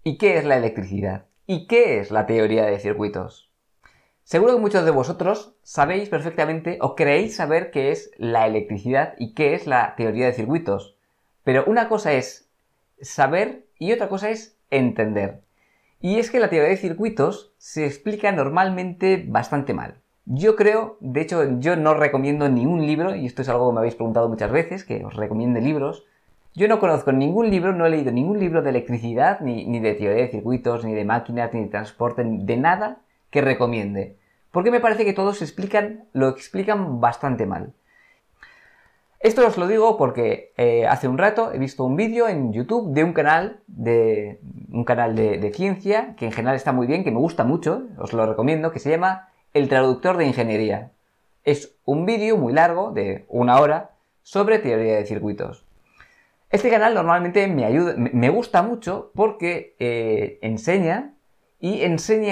¿Y qué es la electricidad? ¿Y qué es la teoría de circuitos? Seguro que muchos de vosotros sabéis perfectamente o creéis saber qué es la electricidad y qué es la teoría de circuitos. Pero una cosa es saber y otra cosa es entender. Y es que la teoría de circuitos se explica normalmente bastante mal. Yo creo, de hecho, yo no recomiendo ningún libro, y esto es algo que me habéis preguntado muchas veces, que os recomiende libros. Yo no conozco ningún libro, no he leído ningún libro de electricidad, ni de teoría de circuitos, ni de máquinas, ni de transporte, ni de nada que recomiende. Porque me parece que todos lo explican bastante mal. Esto os lo digo porque hace un rato he visto un vídeo en YouTube de un canal de ciencia, que en general está muy bien, que me gusta mucho, os lo recomiendo, que se llama El Traductor de Ingeniería. Es un vídeo muy largo, de 1 hora, sobre teoría de circuitos. Este canal normalmente me gusta mucho porque enseña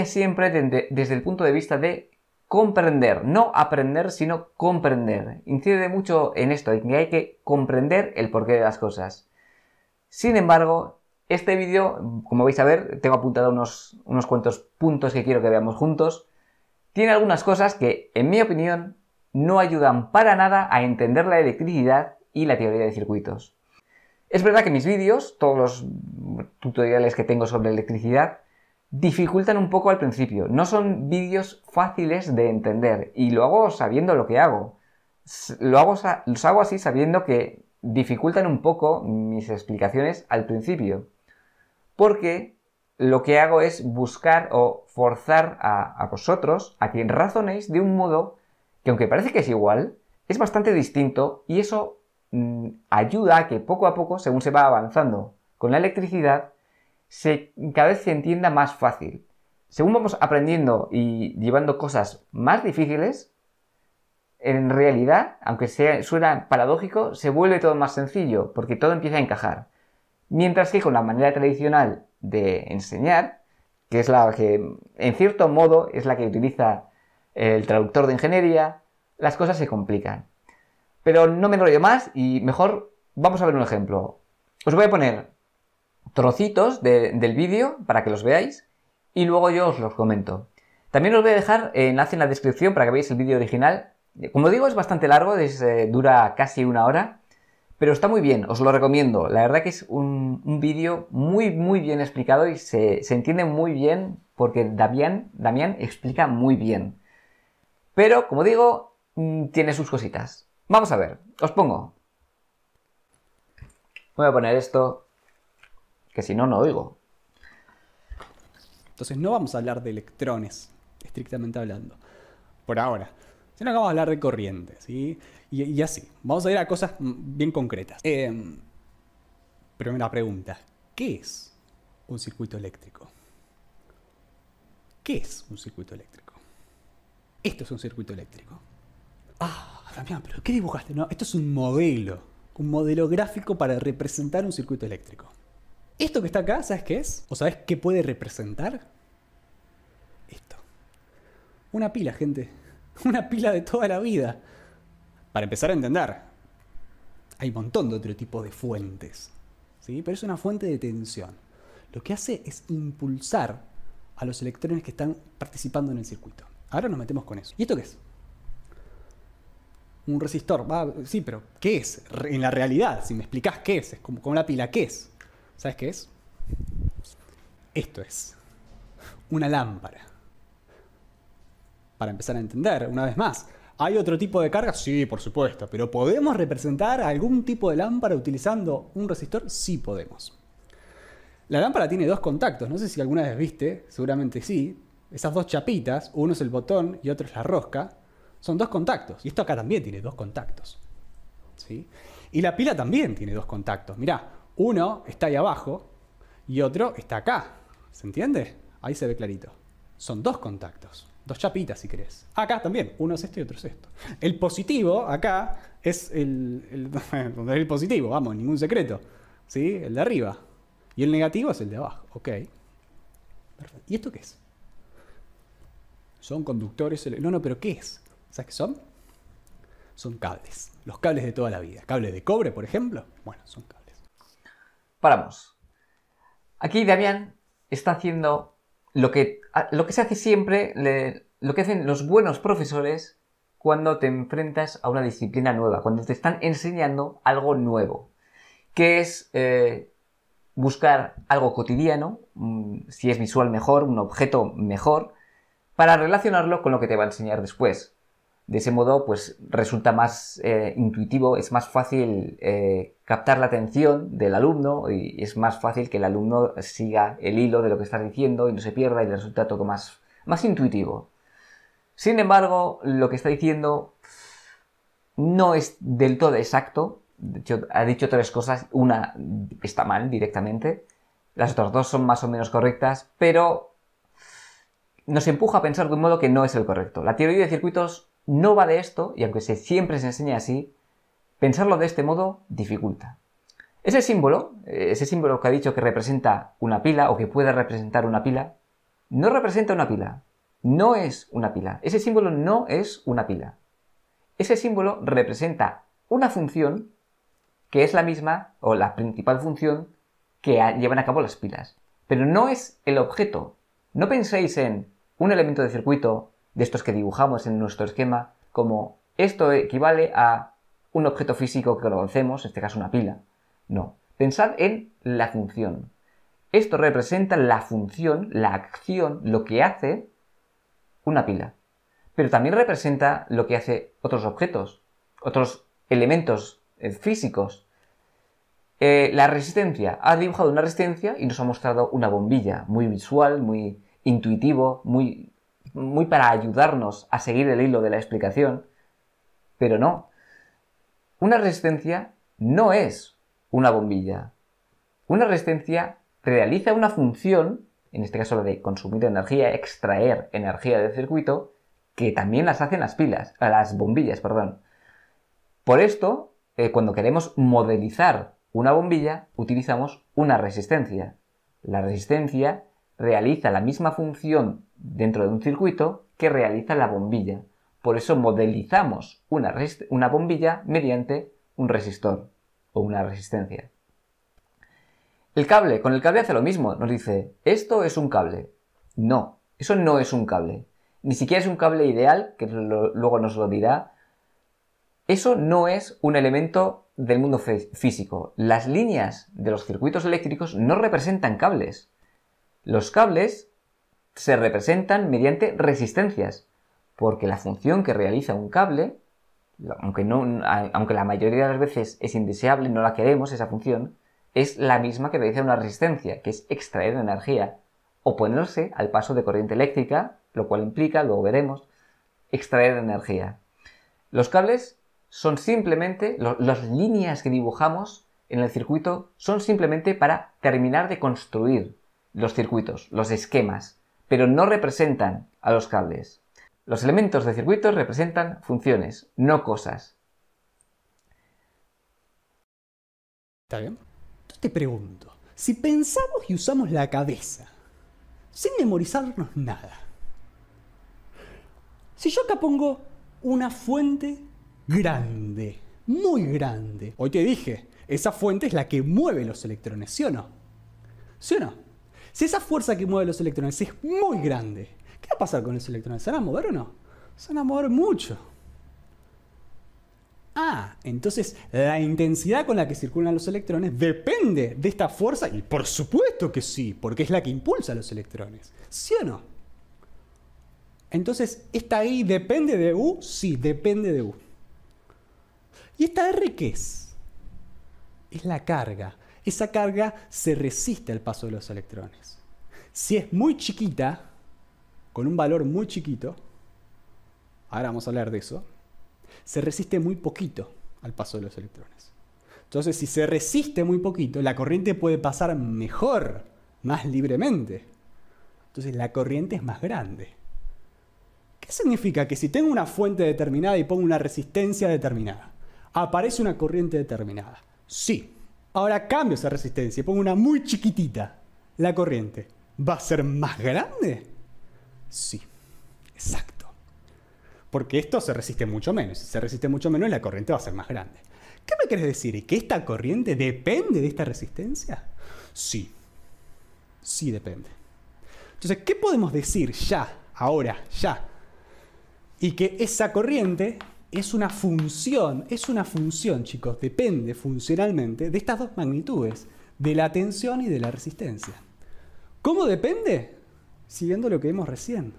siempre desde el punto de vista de comprender, no aprender, sino comprender. Incide mucho en esto, en que hay que comprender el porqué de las cosas. Sin embargo, este vídeo, como vais a ver, tengo apuntado unos cuantos puntos que quiero que veamos juntos. Tiene algunas cosas que, en mi opinión, no ayudan para nada a entender la electricidad y la teoría de circuitos. Es verdad que mis vídeos, todos los tutoriales que tengo sobre electricidad, dificultan un poco al principio. No son vídeos fáciles de entender y lo hago sabiendo lo que hago. Los hago así sabiendo que dificultan un poco mis explicaciones al principio. Porque lo que hago es buscar o forzar a vosotros a que razonéis de un modo que, aunque parece que es igual, es bastante distinto, y eso ayuda a que poco a poco, según se va avanzando con la electricidad, cada vez se entienda más fácil. Según vamos aprendiendo y llevando cosas más difíciles, en realidad, aunque suena paradójico, se vuelve todo más sencillo, porque todo empieza a encajar. Mientras que con la manera tradicional de enseñar, que es la que, en cierto modo, es la que utiliza el traductor de ingeniería, las cosas se complican. Pero no me enrollo más y mejor vamos a ver un ejemplo. Os voy a poner trocitos del vídeo para que los veáis y luego yo os los comento. También os voy a dejar enlace en la descripción para que veáis el vídeo original. Como digo, es bastante largo, dura casi 1 hora, pero está muy bien, os lo recomiendo. La verdad que es un vídeo muy bien explicado y se entiende muy bien porque Damián explica muy bien. Pero, como digo, tiene sus cositas. Vamos a ver, os pongo. Voy a poner esto, que si no, no oigo. Entonces no vamos a hablar de electrones, estrictamente hablando, por ahora. Sino que vamos a hablar de corrientes, ¿sí? Y así, vamos a ir a cosas bien concretas. Primera pregunta, ¿qué es un circuito eléctrico? ¿Qué es un circuito eléctrico? Esto es un circuito eléctrico. Damián, ¿pero qué dibujaste? No, esto es un modelo gráfico para representar un circuito eléctrico. Esto que está acá, ¿sabes qué es? ¿O sabes qué puede representar? Esto. Una pila, gente. Una pila de toda la vida. Para empezar a entender, hay un montón de otro tipo de fuentes, ¿sí? Pero es una fuente de tensión. Lo que hace es impulsar a los electrones que están participando en el circuito. Ahora nos metemos con eso. ¿Y esto qué es? Un resistor. Sí, pero ¿qué es? En la realidad, si me explicás qué es como la pila, ¿qué es? ¿Sabes qué es? Esto es una lámpara. Para empezar a entender, una vez más, ¿hay otro tipo de carga? Sí, por supuesto, pero ¿podemos representar algún tipo de lámpara utilizando un resistor? Sí podemos. La lámpara tiene 2 contactos, no sé si alguna vez viste, seguramente sí. Esas 2 chapitas, uno es el botón y otro es la rosca, son 2 contactos. Y esto acá también tiene 2 contactos, ¿sí? Y la pila también tiene 2 contactos. Mirá, uno está ahí abajo y otro está acá. ¿Se entiende? Ahí se ve clarito. Son 2 contactos. 2 chapitas, si querés. Acá también. Uno es esto y otro es esto. El positivo acá es el positivo, vamos, ningún secreto, ¿sí? El de arriba. Y el negativo es el de abajo. Ok. Perfecto. ¿Y esto qué es? Son conductores. No, pero ¿qué es? ¿Sabes qué son? Son cables. Los cables de toda la vida. Cables de cobre, por ejemplo. Bueno, son cables. Paramos. Aquí Damián está haciendo lo que se hace siempre, lo que hacen los buenos profesores cuando te enfrentas a una disciplina nueva, cuando te están enseñando algo nuevo, que es buscar algo cotidiano, si es visual mejor, un objeto mejor, para relacionarlo con lo que te va a enseñar después. De ese modo, pues resulta más intuitivo, es más fácil captar la atención del alumno y es más fácil que el alumno siga el hilo de lo que estás diciendo y no se pierda y le resulta todo más intuitivo. Sin embargo, lo que está diciendo no es del todo exacto. De hecho, ha dicho 3 cosas. Una está mal directamente. Las otras 2 son más o menos correctas, pero nos empuja a pensar de un modo que no es el correcto. La teoría de circuitos no va de esto, y aunque siempre se enseña así, pensarlo de este modo dificulta. Ese símbolo que ha dicho que representa una pila o que puede representar una pila, no representa una pila. No es una pila. Ese símbolo no es una pila. Ese símbolo representa una función que es la misma o la principal función que llevan a cabo las pilas. Pero no es el objeto. No penséis en un elemento de circuito de estos que dibujamos en nuestro esquema como esto equivale a un objeto físico que conocemos, en este caso una pila. No. Pensad en la función. Esto representa la función, la acción, lo que hace una pila. Pero también representa lo que hace otros objetos, otros elementos físicos. La resistencia. Ha dibujado una resistencia y nos ha mostrado una bombilla. Muy visual, muy intuitivo, muy para ayudarnos a seguir el hilo de la explicación. Pero no. Una resistencia no es una bombilla. Una resistencia realiza una función, en este caso la de consumir energía, extraer energía del circuito, que también las hacen las bombillas, perdón. Por esto, cuando queremos modelizar una bombilla, utilizamos una resistencia. La resistencia realiza la misma función dentro de un circuito que realiza la bombilla. Por eso modelizamos una bombilla mediante un resistor o una resistencia. Con el cable hace lo mismo. Nos dice, esto es un cable. No, eso no es un cable. Ni siquiera es un cable ideal, que luego nos lo dirá. Eso no es un elemento del mundo físico. Las líneas de los circuitos eléctricos no representan cables. Los cables se representan mediante resistencias, porque la función que realiza un cable, aunque la mayoría de las veces es indeseable, no la queremos, esa función, es la misma que realiza una resistencia, que es extraer energía, oponerse al paso de corriente eléctrica, lo cual implica, luego veremos, extraer energía. Los cables son simplemente, las líneas que dibujamos en el circuito son simplemente para terminar de construir los circuitos, los esquemas, pero no representan a los cables. Los elementos de circuitos representan funciones, no cosas. ¿Está bien? Yo te pregunto, si pensamos y usamos la cabeza, sin memorizarnos nada, si yo acá pongo una fuente grande, muy grande, hoy te dije, esa fuente es la que mueve los electrones, ¿sí o no? ¿Sí o no? Si esa fuerza que mueve los electrones es muy grande, ¿qué va a pasar con los electrones? ¿Se van a mover o no? Se van a mover mucho. Entonces la intensidad con la que circulan los electrones depende de esta fuerza, y por supuesto que sí, porque es la que impulsa a los electrones. ¿Sí o no? Entonces, ¿esta I depende de U? Sí, depende de U. ¿Y esta R qué es? Es la carga. Esa carga se resiste al paso de los electrones. Si es muy chiquita, con un valor muy chiquito, ahora vamos a hablar de eso, se resiste muy poquito al paso de los electrones. Entonces, si se resiste muy poquito, la corriente puede pasar mejor, más libremente. Entonces, la corriente es más grande. ¿Qué significa? Que si tengo una fuente determinada y pongo una resistencia determinada, ¿aparece una corriente determinada? Sí. Ahora cambio esa resistencia y pongo una muy chiquitita. ¿La corriente va a ser más grande? Sí. Exacto. Porque esto se resiste mucho menos. Si se resiste mucho menos, la corriente va a ser más grande. ¿Qué me querés decir? ¿Que esta corriente depende de esta resistencia? Sí. Sí depende. Entonces, ¿qué podemos decir ya, ahora, ya? Y que esa corriente es una función, chicos, depende funcionalmente de estas dos magnitudes, de la tensión y de la resistencia. ¿Cómo depende? Siguiendo lo que vimos recién.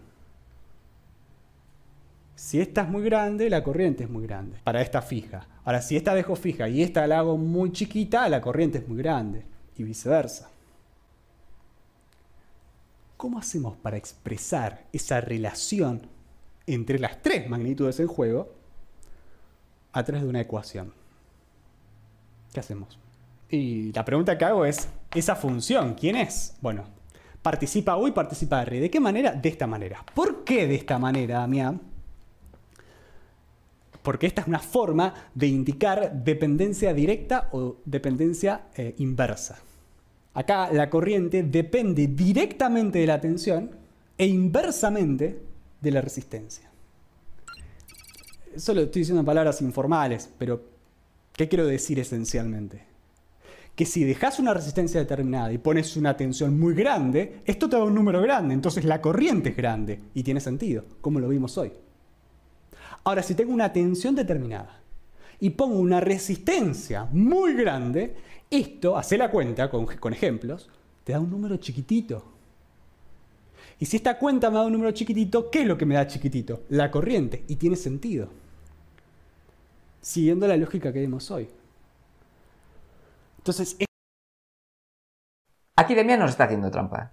Si esta es muy grande, la corriente es muy grande. Para esta fija. Ahora, si esta dejo fija y esta la hago muy chiquita, la corriente es muy grande. Y viceversa. ¿Cómo hacemos para expresar esa relación entre las tres magnitudes en juego a través de una ecuación? ¿Qué hacemos? Y la pregunta que hago es, ¿esa función quién es? Bueno, participa U y participa R. ¿De qué manera? De esta manera. ¿Por qué de esta manera, Damián? Porque esta es una forma de indicar dependencia directa o dependencia inversa. Acá la corriente depende directamente de la tensión e inversamente de la resistencia. Eso lo estoy diciendo en palabras informales, pero ¿qué quiero decir esencialmente? Que si dejas una resistencia determinada y pones una tensión muy grande, esto te da un número grande, entonces la corriente es grande y tiene sentido, como lo vimos hoy. Ahora, si tengo una tensión determinada y pongo una resistencia muy grande, esto, hace la cuenta con ejemplos, te da un número chiquitito. Y si esta cuenta me da un número chiquitito, ¿qué es lo que me da chiquitito? La corriente, y tiene sentido. Siguiendo la lógica que vimos hoy. Entonces, aquí Damián nos está haciendo trampa.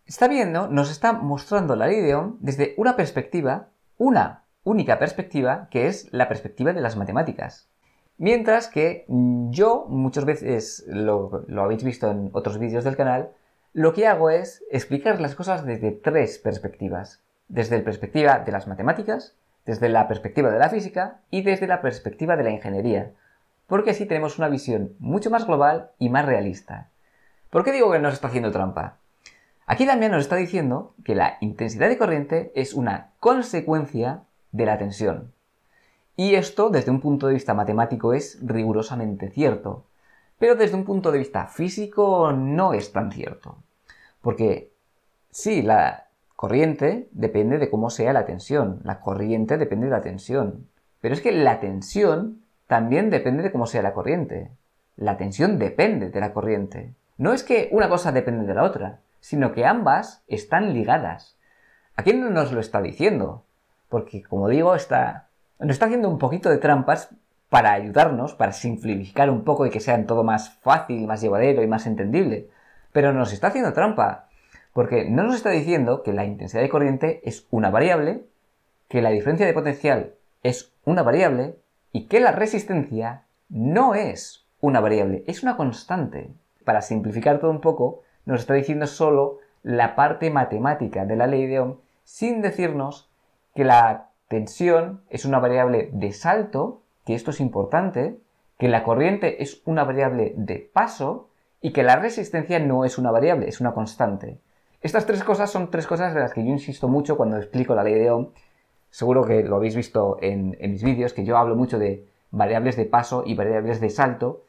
Está viendo, nos está mostrando la ley de Ohm desde una perspectiva, una única perspectiva, que es la perspectiva de las matemáticas. Mientras que yo, muchas veces lo habéis visto en otros vídeos del canal, lo que hago es explicar las cosas desde tres perspectivas. Desde la perspectiva de las matemáticas, desde la perspectiva de la física y desde la perspectiva de la ingeniería. Porque así tenemos una visión mucho más global y más realista. ¿Por qué digo que nos está haciendo trampa? Aquí también nos está diciendo que la intensidad de corriente es una consecuencia de la tensión. Y esto, desde un punto de vista matemático, es rigurosamente cierto. Pero desde un punto de vista físico no es tan cierto. Porque sí, la corriente depende de cómo sea la tensión. La corriente depende de la tensión. Pero es que la tensión también depende de cómo sea la corriente. La tensión depende de la corriente. No es que una cosa depende de la otra, sino que ambas están ligadas. Aquí no nos lo está diciendo. Porque, como digo, nos está haciendo un poquito de trampas para ayudarnos, para simplificar un poco y que sea todo más fácil, más llevadero y más entendible. Pero nos está haciendo trampa, porque no nos está diciendo que la intensidad de corriente es una variable, que la diferencia de potencial es una variable y que la resistencia no es una variable, es una constante. Para simplificar todo un poco, nos está diciendo solo la parte matemática de la ley de Ohm, sin decirnos que la tensión es una variable de salto, que esto es importante, que la corriente es una variable de paso y que la resistencia no es una variable, es una constante. Estas tres cosas son tres cosas de las que yo insisto mucho cuando explico la ley de Ohm. Seguro que lo habéis visto en mis vídeos, que yo hablo mucho de variables de paso y variables de salto,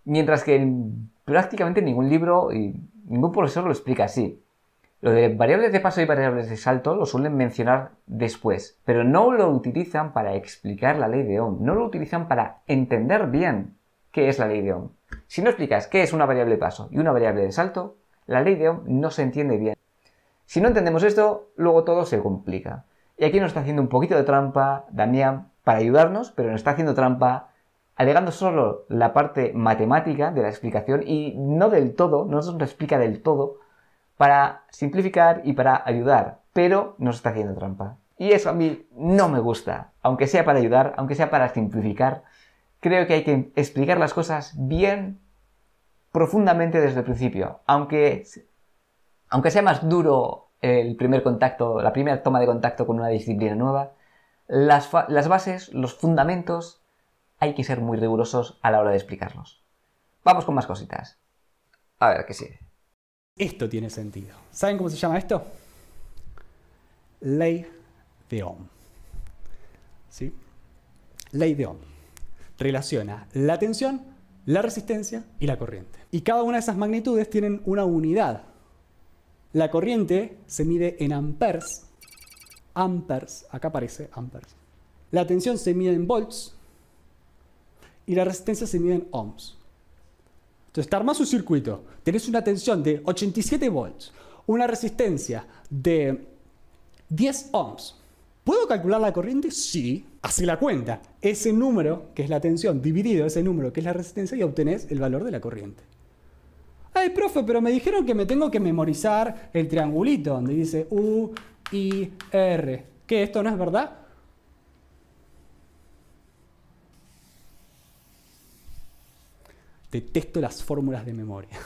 mientras que en prácticamente ningún libro y ningún profesor lo explica así. Lo de variables de paso y variables de salto lo suelen mencionar después, pero no lo utilizan para explicar la ley de Ohm, no lo utilizan para entender bien qué es la ley de Ohm. Si no explicas qué es una variable de paso y una variable de salto, la ley de Ohm no se entiende bien. Si no entendemos esto, luego todo se complica. Y aquí nos está haciendo un poquito de trampa Damián para ayudarnos, pero nos está haciendo trampa alegando solo la parte matemática de la explicación y no del todo, no nos lo explica del todo, para simplificar y para ayudar, pero nos está haciendo trampa. Y eso a mí no me gusta. Aunque sea para ayudar, aunque sea para simplificar, creo que hay que explicar las cosas bien profundamente desde el principio. Aunque sea más duro el primer contacto, la primera toma de contacto con una disciplina nueva, las bases, los fundamentos, hay que ser muy rigurosos a la hora de explicarlos. Vamos con más cositas. A ver, ¿qué sigue? Esto tiene sentido. ¿Saben cómo se llama esto? Ley de Ohm. ¿Sí? Ley de Ohm. Relaciona la tensión, la resistencia y la corriente. Y cada una de esas magnitudes tienen una unidad La corriente se mide en amperes. Amperes, acá aparece amperes. La tensión se mide en volts. Y la resistencia se mide en ohms. Entonces, te armás un circuito. Tenés una tensión de 87 volts. Una resistencia de 10 ohms. ¿Puedo calcular la corriente? Sí. Hacé la cuenta. Ese número, que es la tensión, dividido ese número, que es la resistencia, y obtenés el valor de la corriente. Ay, profe, pero me dijeron que me tengo que memorizar el triangulito, donde dice U, I, R. ¿Qué? ¿Esto no es verdad? Detesto las fórmulas de memoria.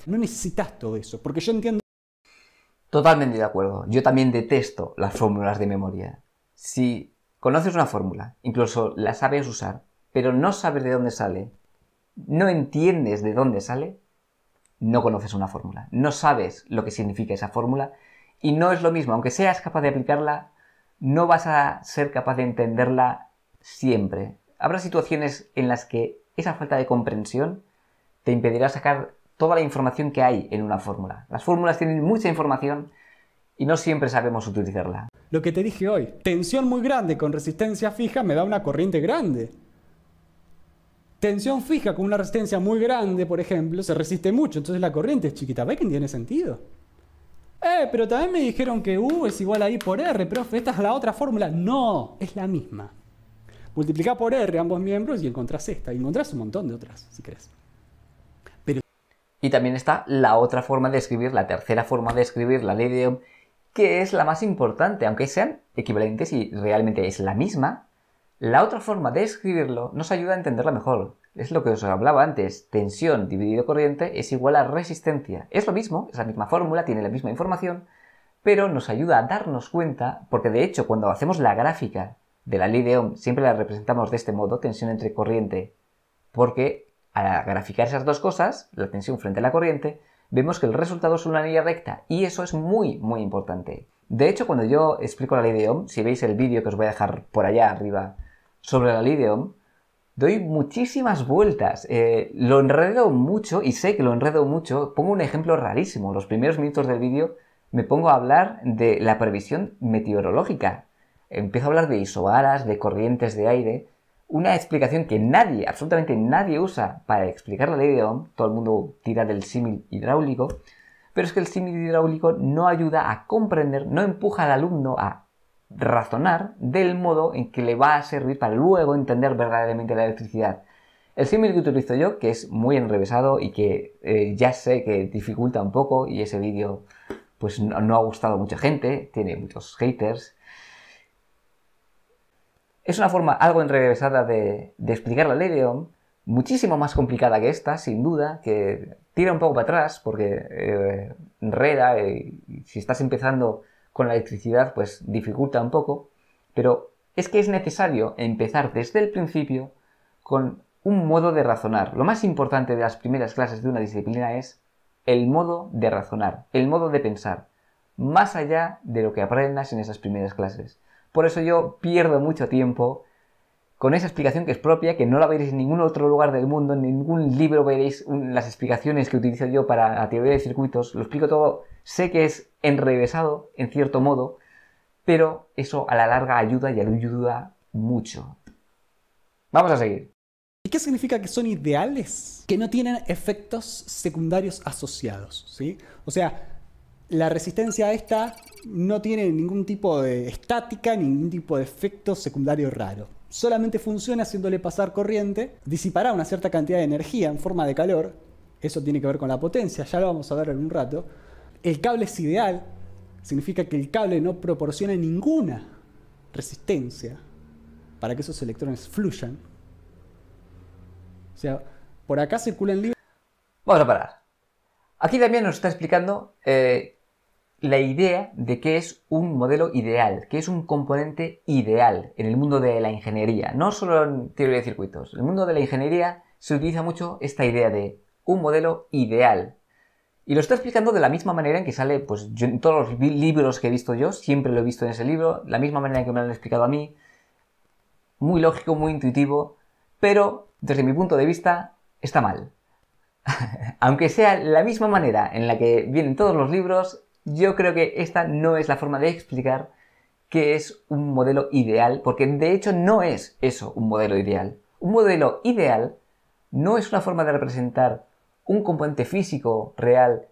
No necesitas todo eso, porque yo entiendo... Totalmente de acuerdo. Yo también detesto las fórmulas de memoria. Si conoces una fórmula, incluso la sabes usar, pero no sabes de dónde sale, no entiendes de dónde sale, no conoces una fórmula. No sabes lo que significa esa fórmula y no es lo mismo. Aunque seas capaz de aplicarla, no vas a ser capaz de entenderla siempre. Habrá situaciones en las que esa falta de comprensión te impedirá sacar toda la información que hay en una fórmula. Las fórmulas tienen mucha información y no siempre sabemos utilizarla. Lo que te dije hoy, tensión muy grande con resistencia fija me da una corriente grande. Tensión fija con una resistencia muy grande, por ejemplo, se resiste mucho, entonces la corriente es chiquita. ¿Ves que tiene sentido? Pero también me dijeron que U es igual a I por R, profe, esta es la otra fórmula. No, es la misma. Multiplicá por R ambos miembros y encontrás esta. Y encontrás un montón de otras, si querés. Y también está la otra forma de escribir, la tercera forma de escribir la ley de Ohm, que es la más importante, aunque sean equivalentes y realmente es la misma. La otra forma de escribirlo nos ayuda a entenderla mejor. Es lo que os hablaba antes. Tensión dividido corriente es igual a resistencia. Es lo mismo, es la misma fórmula, tiene la misma información, pero nos ayuda a darnos cuenta, porque de hecho cuando hacemos la gráfica de la ley de Ohm siempre la representamos de este modo, tensión entre corriente, porque al graficar esas dos cosas, la tensión frente a la corriente, vemos que el resultado es una línea recta y eso es muy, muy importante. De hecho, cuando yo explico la ley de Ohm, si veis el vídeo que os voy a dejar por allá arriba sobre la ley de Ohm, doy muchísimas vueltas, lo enredo mucho y sé que lo enredo mucho. Pongo un ejemplo rarísimo. Los primeros minutos del vídeo me pongo a hablar de la previsión meteorológica. Empiezo a hablar de isobaras, de corrientes de aire. Una explicación que nadie, absolutamente nadie usa para explicar la ley de Ohm. Todo el mundo tira del símil hidráulico. Pero es que el símil hidráulico no ayuda a comprender, no empuja al alumno a razonar del modo en que le va a servir para luego entender verdaderamente la electricidad. El símil que utilizo yo, que es muy enrevesado y que ya sé que dificulta un poco, y ese vídeo pues no ha gustado a mucha gente, tiene muchos haters. Es una forma algo enrevesada de explicar la ley de Ohm, muchísimo más complicada que esta, sin duda, que tira un poco para atrás porque enreda y si estás empezando con la electricidad pues dificulta un poco, pero es que es necesario empezar desde el principio con un modo de razonar. Lo más importante de las primeras clases de una disciplina es el modo de razonar, el modo de pensar, más allá de lo que aprendas en esas primeras clases. Por eso yo pierdo mucho tiempo con esa explicación que es propia, que no la veréis en ningún otro lugar del mundo, en ningún libro veréis las explicaciones que utilizo yo para la teoría de circuitos. Lo explico todo, sé que es enrevesado en cierto modo, pero eso a la larga ayuda y ayuda mucho. Vamos a seguir. ¿Y qué significa que son ideales? Que no tienen efectos secundarios asociados, ¿sí? O sea, la resistencia esta no tiene ningún tipo de estática, ningún tipo de efecto secundario raro. Solamente funciona haciéndole pasar corriente, disipará una cierta cantidad de energía en forma de calor. Eso tiene que ver con la potencia, ya lo vamos a ver en un rato. El cable es ideal, significa que el cable no proporciona ninguna resistencia para que esos electrones fluyan. O sea, por acá circulan libres. Vamos a parar. Aquí también nos está explicando la idea de qué es un modelo ideal, qué es un componente ideal en el mundo de la ingeniería, no solo en teoría de circuitos. En el mundo de la ingeniería se utiliza mucho esta idea de un modelo ideal. Y lo está explicando de la misma manera en que sale, pues yo, en todos los libros que he visto yo, siempre lo he visto en ese libro, la misma manera en que me lo han explicado a mí, muy lógico, muy intuitivo, pero desde mi punto de vista está mal. Aunque sea la misma manera en la que vienen todos los libros, yo creo que esta no es la forma de explicar qué es un modelo ideal, porque de hecho no es eso un modelo ideal. Un modelo ideal no es una forma de representar un componente físico real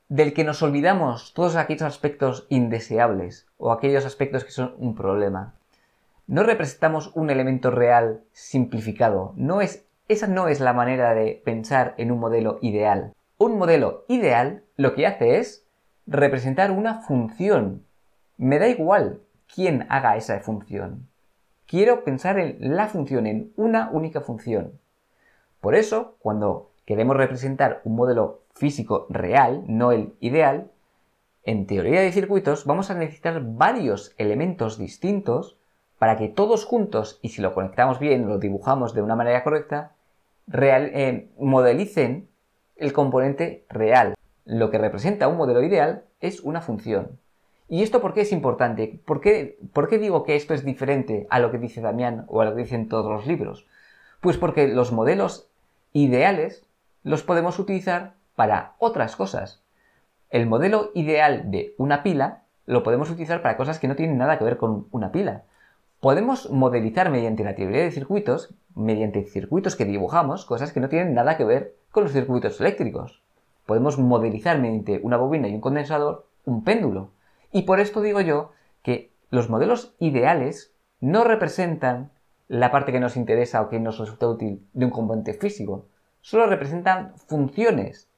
del que nos olvidamos todos aquellos aspectos indeseables o aquellos aspectos que son un problema. No representamos un elemento real simplificado. Esa no es la manera de pensar en un modelo ideal. Un modelo ideal lo que hace es representar una función. Me da igual quién haga esa función. Quiero pensar en la función, en una única función. Por eso, cuando queremos representar un modelo físico real, no el ideal, en teoría de circuitos vamos a necesitar varios elementos distintos para que todos juntos, y si lo conectamos bien, lo dibujamos de una manera correcta, modelicen el componente real. Lo que representa un modelo ideal es una función. ¿Y esto por qué es importante? ¿Por qué digo que esto es diferente a lo que dice Damián o a lo que dicen todos los libros? Pues porque los modelos ideales los podemos utilizar para otras cosas. El modelo ideal de una pila lo podemos utilizar para cosas que no tienen nada que ver con una pila. Podemos modelizar mediante la teoría de circuitos, mediante circuitos que dibujamos, cosas que no tienen nada que ver con los circuitos eléctricos. Podemos modelizar mediante una bobina y un condensador un péndulo. Y por esto digo yo que los modelos ideales no representan la parte que nos interesa o que nos resulta útil de un componente físico. Solo representan funciones.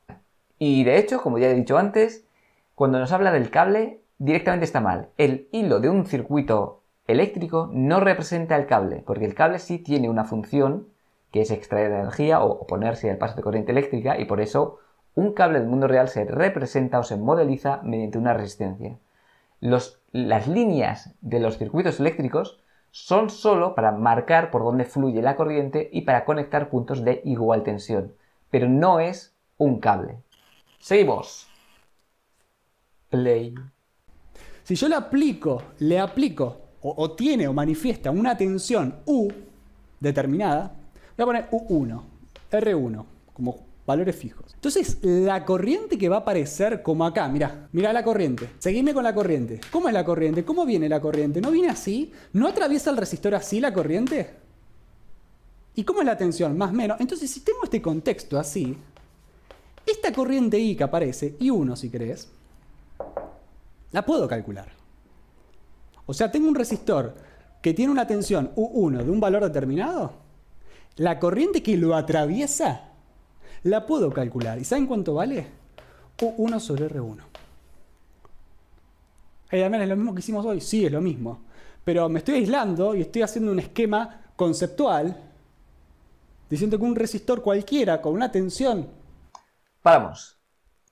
Y de hecho, como ya he dicho antes, cuando nos habla del cable, directamente está mal. El hilo de un circuito eléctrico no representa el cable, porque el cable sí tiene una función, que es extraer energía o oponerse al paso de corriente eléctrica, y por eso un cable del mundo real se representa o se modeliza mediante una resistencia. Las líneas de los circuitos eléctricos son solo para marcar por dónde fluye la corriente y para conectar puntos de igual tensión, pero no es un cable. Seguimos. Play. Si yo le aplico o tiene o manifiesta una tensión U determinada, voy a poner U1, R1, como valores fijos. Entonces, la corriente que va a aparecer como acá, mirá la corriente. Seguime con la corriente. ¿Cómo es la corriente? ¿Cómo viene la corriente? ¿No viene así? ¿No atraviesa el resistor así la corriente? ¿Y cómo es la tensión? Más o menos. Entonces, si tengo este contexto así, esta corriente I que aparece, I1 si querés, la puedo calcular. O sea, tengo un resistor que tiene una tensión U1 de un valor determinado. La corriente que lo atraviesa la puedo calcular. ¿Y saben cuánto vale? U1 sobre R1. Damián, ¿es lo mismo que hicimos hoy? Sí, es lo mismo. Pero me estoy aislando y estoy haciendo un esquema conceptual diciendo que un resistor cualquiera con una tensión... Paramos.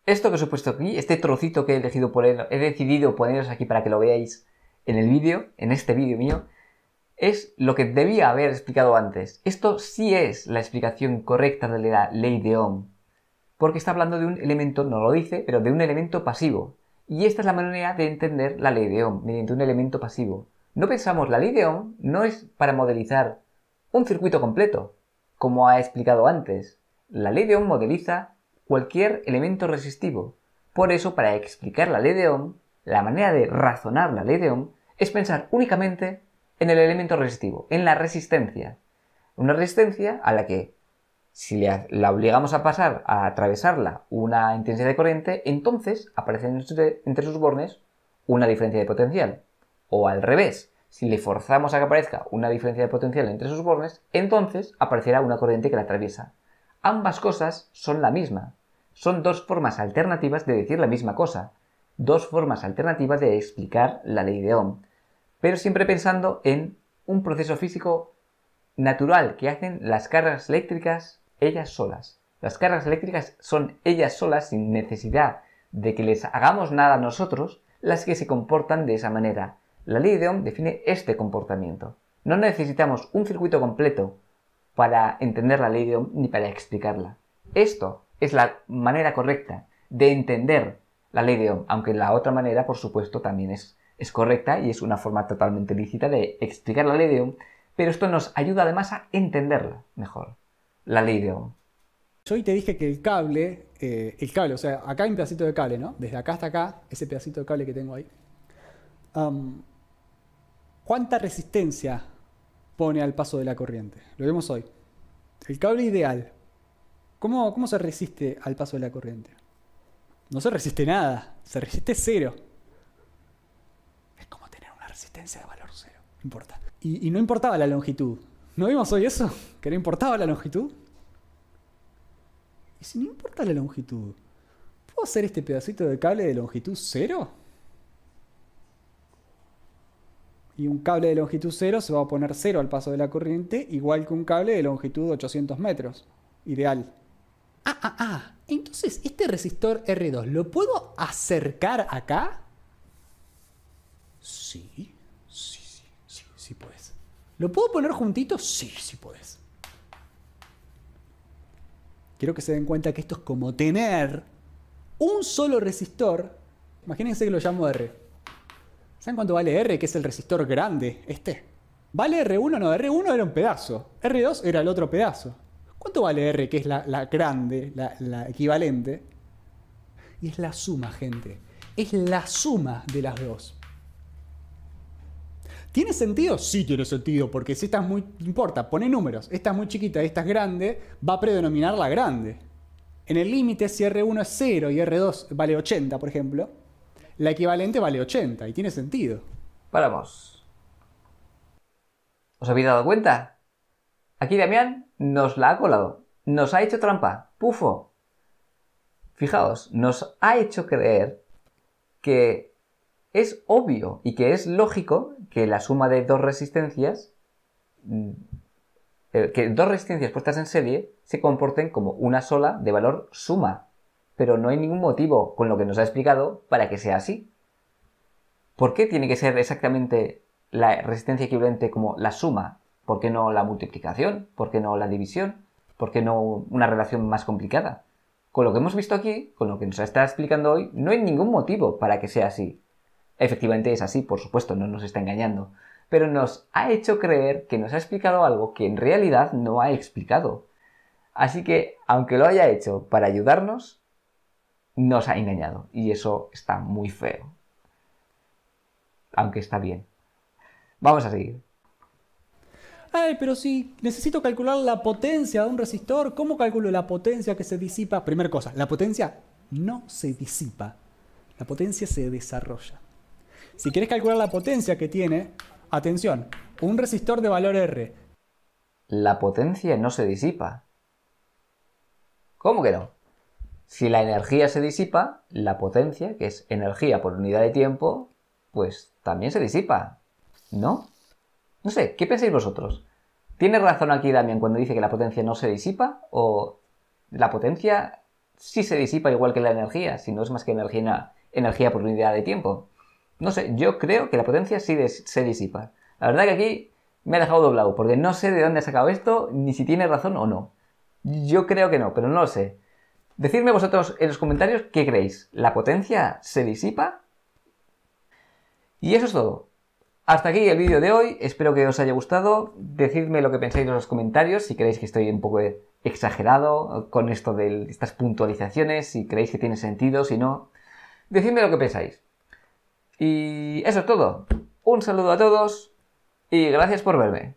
Esto que os he puesto aquí, este trocito que he decidido poneros aquí para que lo veáis en el vídeo, en este vídeo mío, es lo que debía haber explicado antes. Esto sí es la explicación correcta de la ley de Ohm, porque está hablando de un elemento, no lo dice, pero de un elemento pasivo. Y esta es la manera de entender la ley de Ohm, mediante un elemento pasivo. No pensamos, la ley de Ohm no es para modelizar un circuito completo, como ha explicado antes. La ley de Ohm modeliza cualquier elemento resistivo. Por eso, para explicar la ley de Ohm, la manera de razonar la ley de Ohm es pensar únicamente en el elemento resistivo, en la resistencia. Una resistencia a la que, si la obligamos a pasar, a atravesarla una intensidad de corriente, entonces aparece entre sus bornes una diferencia de potencial. O al revés, si le forzamos a que aparezca una diferencia de potencial entre sus bornes, entonces aparecerá una corriente que la atraviesa. Ambas cosas son la misma. Son dos formas alternativas de decir la misma cosa. Dos formas alternativas de explicar la ley de Ohm. Pero siempre pensando en un proceso físico natural que hacen las cargas eléctricas ellas solas. Las cargas eléctricas son ellas solas, sin necesidad de que les hagamos nada a nosotros, las que se comportan de esa manera. La ley de Ohm define este comportamiento. No necesitamos un circuito completo para entender la ley de Ohm ni para explicarla. Esto es la manera correcta de entender la ley de Ohm, aunque la otra manera, por supuesto, también es correcta y es una forma totalmente lícita de explicar la ley de Ohm, pero esto nos ayuda además a entenderla mejor, la ley de Ohm. Yo hoy te dije que el cable, o sea, acá hay un pedacito de cable, ¿no? Desde acá hasta acá, ese pedacito de cable que tengo ahí. ¿Cuánta resistencia pone al paso de la corriente? Lo vemos hoy. El cable ideal. ¿Cómo se resiste al paso de la corriente? No se resiste nada, se resiste cero. Es como tener una resistencia de valor cero, no importa. Y no importaba la longitud. ¿No vimos hoy eso? ¿Que no importaba la longitud? Y si no importa la longitud, ¿puedo hacer este pedacito de cable de longitud cero? Y un cable de longitud cero se va a poner cero al paso de la corriente, igual que un cable de longitud 800 metros. Ideal. Entonces, este resistor R2, ¿lo puedo acercar acá? Sí puedes. ¿Lo puedo poner juntito? Sí puedes. Quiero que se den cuenta que esto es como tener un solo resistor. Imagínense que lo llamo R. ¿Saben cuánto vale R, que es el resistor grande? ¿Vale R1? No, R1 era un pedazo. R2 era el otro pedazo. ¿Cuánto vale R, que es la grande, la equivalente? Y es la suma, gente. Es la suma de las dos. ¿Tiene sentido? Sí tiene sentido, porque si esta es muy... No importa, pone números. Esta es muy chiquita y esta es grande, va a predominar la grande. En el límite, si R1 es 0 y R2 vale 80, por ejemplo, la equivalente vale 80 y tiene sentido. Paramos. ¿Os habéis dado cuenta? Aquí Damián nos la ha colado. Nos ha hecho trampa. Pufo. Fijaos, nos ha hecho creer que es obvio y que es lógico que la suma de dos resistencias, puestas en serie, se comporten como una sola de valor suma. Pero no hay ningún motivo, con lo que nos ha explicado, para que sea así. ¿Por qué tiene que ser exactamente la resistencia equivalente como la suma? ¿Por qué no la multiplicación? ¿Por qué no la división? ¿Por qué no una relación más complicada? Con lo que hemos visto aquí, con lo que nos está explicando hoy, no hay ningún motivo para que sea así. Efectivamente es así, por supuesto, no nos está engañando. Pero nos ha hecho creer que nos ha explicado algo que en realidad no ha explicado. Así que, aunque lo haya hecho para ayudarnos, nos ha engañado. Y eso está muy feo. Aunque está bien. Vamos a seguir. Pero si necesito calcular la potencia de un resistor, ¿cómo calculo la potencia que se disipa? Primera cosa, la potencia no se disipa. La potencia se desarrolla. Si quieres calcular la potencia que tiene, atención, un resistor de valor R. La potencia no se disipa. ¿Cómo que no? Si la energía se disipa, la potencia, que es energía por unidad de tiempo, pues también se disipa, ¿no? No sé, ¿qué pensáis vosotros? ¿Tiene razón aquí Damián cuando dice que la potencia no se disipa? ¿O la potencia sí se disipa igual que la energía, si no es más que energía por unidad de tiempo? No sé, yo creo que la potencia sí se disipa. La verdad que aquí me ha dejado doblado, porque no sé de dónde ha sacado esto, ni si tiene razón o no. Yo creo que no, pero no lo sé. Decidme vosotros en los comentarios qué creéis. ¿La potencia se disipa? Y eso es todo. Hasta aquí el vídeo de hoy. Espero que os haya gustado. Decidme lo que pensáis en los comentarios, si creéis que estoy un poco exagerado con esto de estas puntualizaciones, si creéis que tiene sentido, si no. Decidme lo que pensáis. Y eso es todo. Un saludo a todos y gracias por verme.